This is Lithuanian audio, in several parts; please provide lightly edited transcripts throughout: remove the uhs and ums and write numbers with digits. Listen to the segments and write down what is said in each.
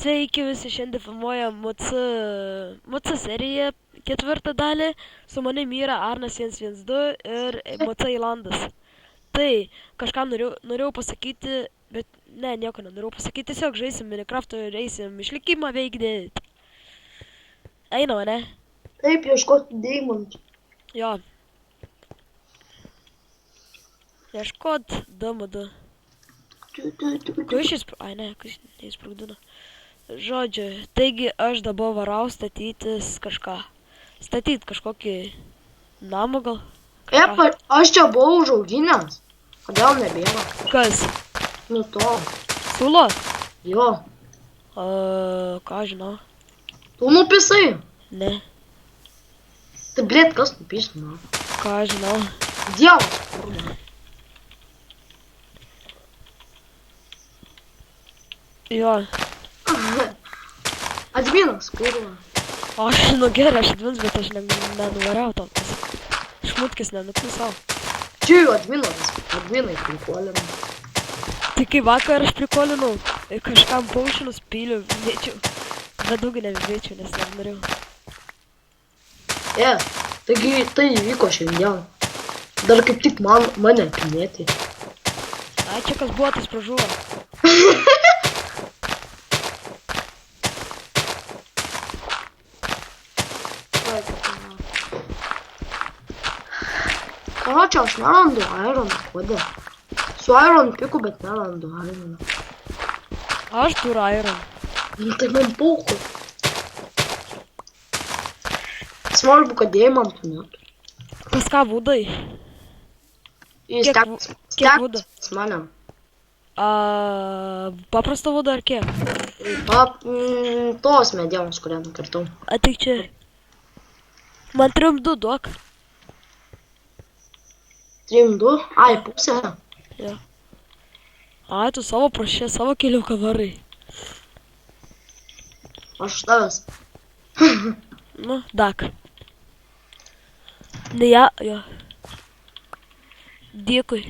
Sveiki visi, šiandien filmuojam MC seriją, ketvirtą dalį, su manim yra Arnas 112 ir MC Ilandas. Tai, kažką norėjau pasakyti, bet ne, nieko nenorėjau pasakyti, tiesiog žaisim Minecraft'o ir eisim išlikimą veikdėti. Einama, ne? Taip, ieškoti deimantų. Jo. Ieškot DMD. Kuris ai ne, kuris neįsprūdino. Žodžiu, taigi aš dabar varau statytis kažką. Statyt kažkokį namą gal. Kažką. Aš čia buvau užauginęs. Kodėl nebėra? Kas? Nu to. Siūlo? Jo. Ką žinau? Tu nupisai? Ne. Tai blėt, kas nupisai, na? Ką žinau? Dievas, kurna. Jo. Adminas, kurva. Aš žinau gerai, aš admins, bet aš nenuvariau tau. Šmutkis nenuklisau. Čia adminas. Adminai prikolinau. Tai kai vakar aš prikolinau, kažkam paušinus pyliu, vėčiau. Bet daugiau nevėčiau, nes nenorėjau. Taigi tai įvyko šiandien. Dar kaip tik mane pinėti. Ai, čia kas buvo, tas pražuvo. Karočią, aš nerandu ironą, kodėl? Su iron piku, bet nerandu ironą. Aš turiu iron. Tai man pauku. Svarbu, kad deimantų net. Pas ką būdai? Kiek būda? Mane. Paprasto būda ar kiek? Tos medienos, kurią nukirtau. Ateik čia. Man 3-2 duok. 3-2? Ai, pusę. Jo. Ai, tu savo prašė, savo keliuką varai. Aš tavęs. Nu, dak. Ne, jo. Dėkui.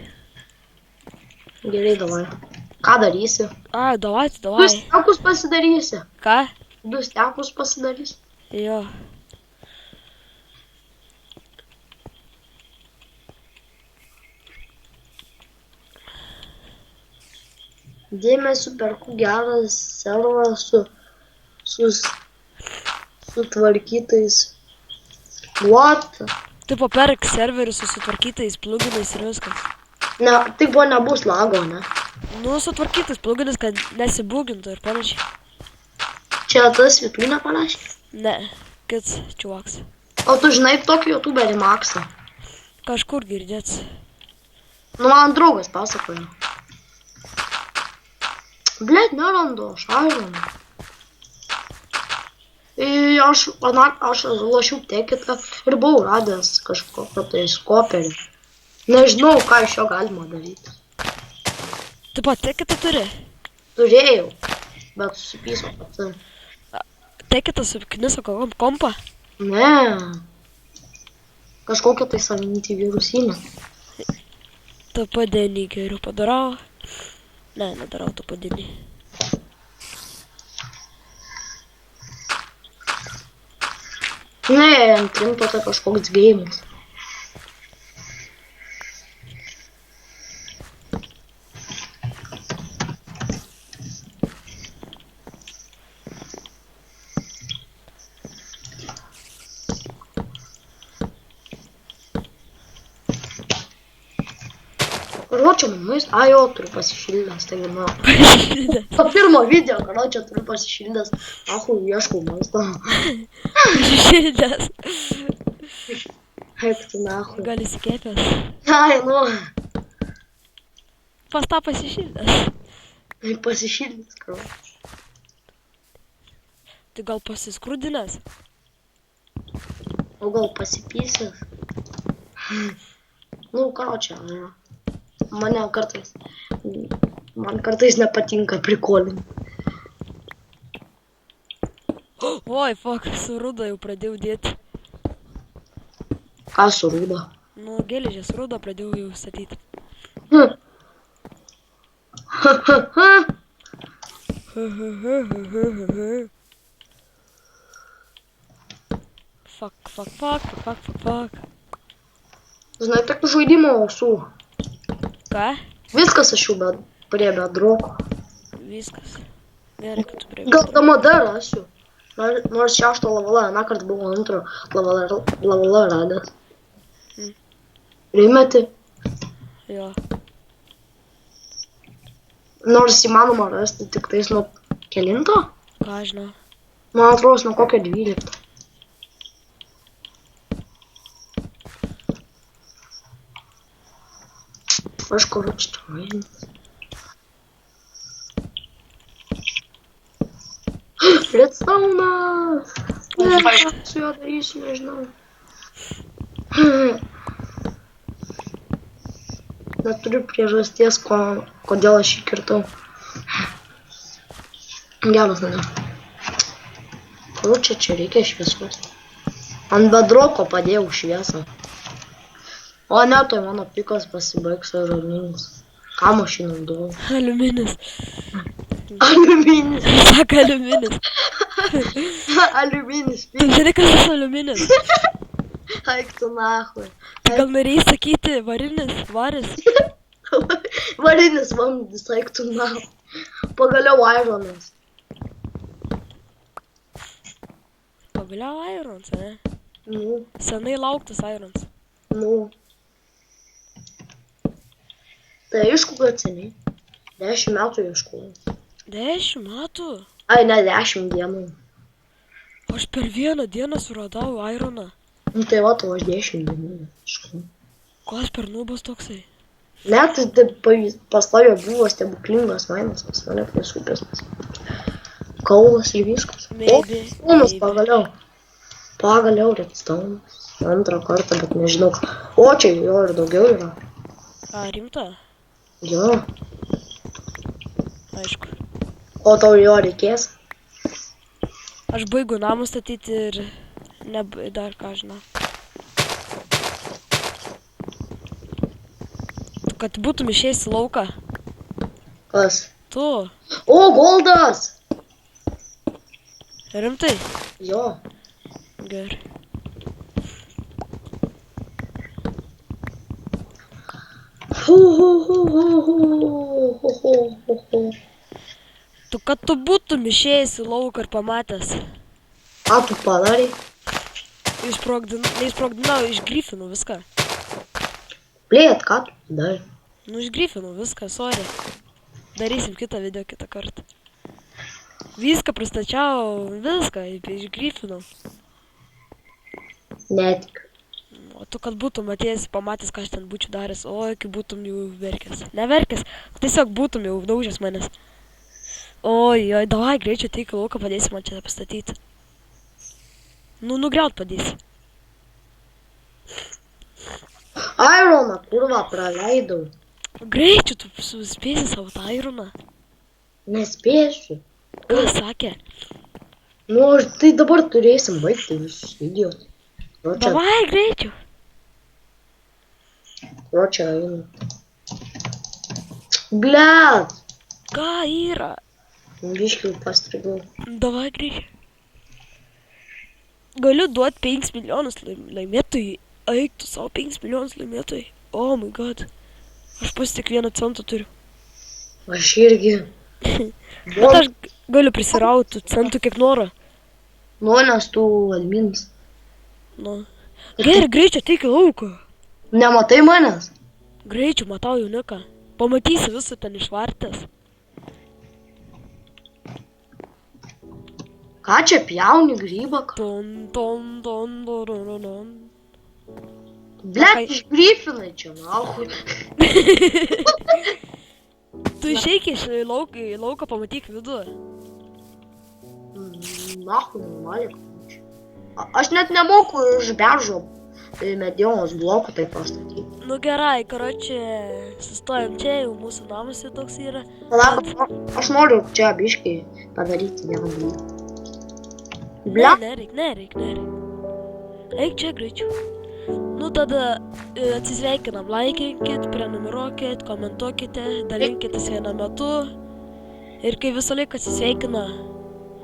Gerai, davai. Ką darysi? Ai, davai. Du stekus pasidarysi. Ką? 2 stekus pasidarysi. Jo. Dėmesio perku gerą serverą sutvarkytais. What? Tu paperk serverį su sutvarkytais pluginais ir viskas. Ne, tai buvo nebus lago, ne? Nu, sutvarkytais pluginis, kad nesibūgintų ir panašiai. Čia tas Vitūnė panašiai? Ne, kits čuvaks. O tu žinai tokį youtuberį Maksą? Kažkur girdėts. Nu, man draugas pasakojo. Blet, nerandu, aš ironą. Aš lošiau tekitą ir buvau radęs kažkokio tai skoperį. Nežinau, ką iš jo galima daryti. Tu pat tekitą turi? Turėjau, bet susipyso pati. Tekitą su kniso kompą? Ne. Kažkokia tai savinyti virusinė. Tu padienį geriau padarau. Ne, nedarau tu padienį. Ne, ant rimto tai kažkoks geimas. Karočią, manais, jo, turiu pasišildęs, taigi nu. Po pirmo video, karočią, turiu pasišildęs. Ahu, ieškau maisto. Pasišildęs. Kaip tu nahu. Gal įsikėpęs? Ai, nu. Pas tą pasišildęs. Pasišildęs, karočią. Tai gal pasiskrudinęs? O gal pasipysęs? Nu, karočią, ne. Man kartais nepatinka prikolinti. Oi, fuck, su rūda jau pradėjau dėti. Ką su rūda? Nu, geležės rūdą pradėjau jau statyti. Fuck. Žinai, tik žaidimo ausų. Ką? Viskas aš jau prie bedroko. Viskas. Gerai, kad tu prie... Gal damada rasiu. Nors 6 levelą, anąkart buvo 2 levelą radęs. Primeti. Jo. Nors įmanoma rasti tik tais nuo kelinto? Ką žinau. Man atrodo, nuo kokio 12. Aš kur atstuojimas. Redstone'as! Ne, aš su juo darysiu, nežinau. Neturiu priežasties, kodėl aš jį kirtau. Geras, ne. Kur čia reikia šviesos? Ant bedroko padėjau šviesą. O ne, tai mano pikas pasibaigs aliuminis. Kam aš jį naudoju? Aliuminis. Aliuminis. Sako aliuminis. Aliuminis Tu pikas. žinai, kas tas aliuminis? Eik tu nachui. Tai gal norėjai sakyti varinis, varis? Varinis vamzdis, eik tu nachui. Pagaliau ironas. Pagaliau irons, ne? Nu, Senai lauktas irons. nu. Tai aišku, kad seniai. 10 metų ieškojau. 10 metų? Ai, ne 10 dienų. Aš per vieną dieną suradau ironą. Nu tai va, tu aš 10 dienų ieškojau. Kas per nubas toksai? Net tai pas tavę buvo stebuklingas mainas, pas mane prie upės pasiekė. Kaulas ir viskas. Maybe, Redstone'as maybe. pagaliau. Pagaliau redstone'as. Antrą kartą, bet nežinau. O čia jo ir daugiau yra. A, rimta? Jo. Aišku. O tau jo reikės? Aš baigu namus statyti ir dar ką žinau. Kad būtum išėjęs į lauką. Kas? Tu. O, goldas! Rimtai? Jo. Gerai. Tu, kad tu būtum išėjęs į lauką ir pamatęs. Ką tu padarai? Neišsprogdinau, išgryfinau viską. Plėt, ką tu padarai? Nu, išgryfinau viską, sorry. Darysim kitą video kitą kartą. Viską pristačiau, viską, išgryfinau. Netik. O tu, kad būtum atėjęs, pamatęs, ką aš ten būčiau daręs, oi, kai būtum jau verkęs. Neverkęs, tiesiog būtum jau daužęs manęs. Oi, davai, greičiau ateik į lauką, padėsi man čia pastatyti. Nu, nugriaut padėsi. Ironą, kurva, praleidau. Greičiau, tu suspėsi savo tą ironą. Nespėsiu. Ką sakė? Nu, tai dabar turėsim baigti visus videos. Davai, greičiau. Ročia einu. Blet! Ką yra? Biškių pastrigau. Davai, greičiau. Galiu duoti 5 milijonus laimėtojai. Eik tu savo 5 milijonus laimėtojai. Oh my god. Aš pas tik 1 centą turiu. Aš irgi. Bet aš galiu prisirauti centų kiek noriu. Nu, nes tu adminas. Nu. Gerai, greičiau ateik į lauką. Nematai manęs? Greičiau, matau jauniką. Pamatysi visą ten išvartęs. Ką čia pjauni grybą? Blet, išgryfinai čia, nahui. Tu išeik iš lauką, pamatyk vidų. Nahui, normaliai. Aš net nemoku iš beržo medienos blokų tai pastatyti. Nu gerai, karočią, sustojam čia, jau mūsų namas toks yra. Palauk, aš noriu čia biškai padaryti vieną dalyką. Nereik. Eik čia greičiau. Nu tada atsisveikinam, laikinkit, prenumeruokit, komentuokite, dalinkitės vieną metu Ir kai visą laiką atsisveikina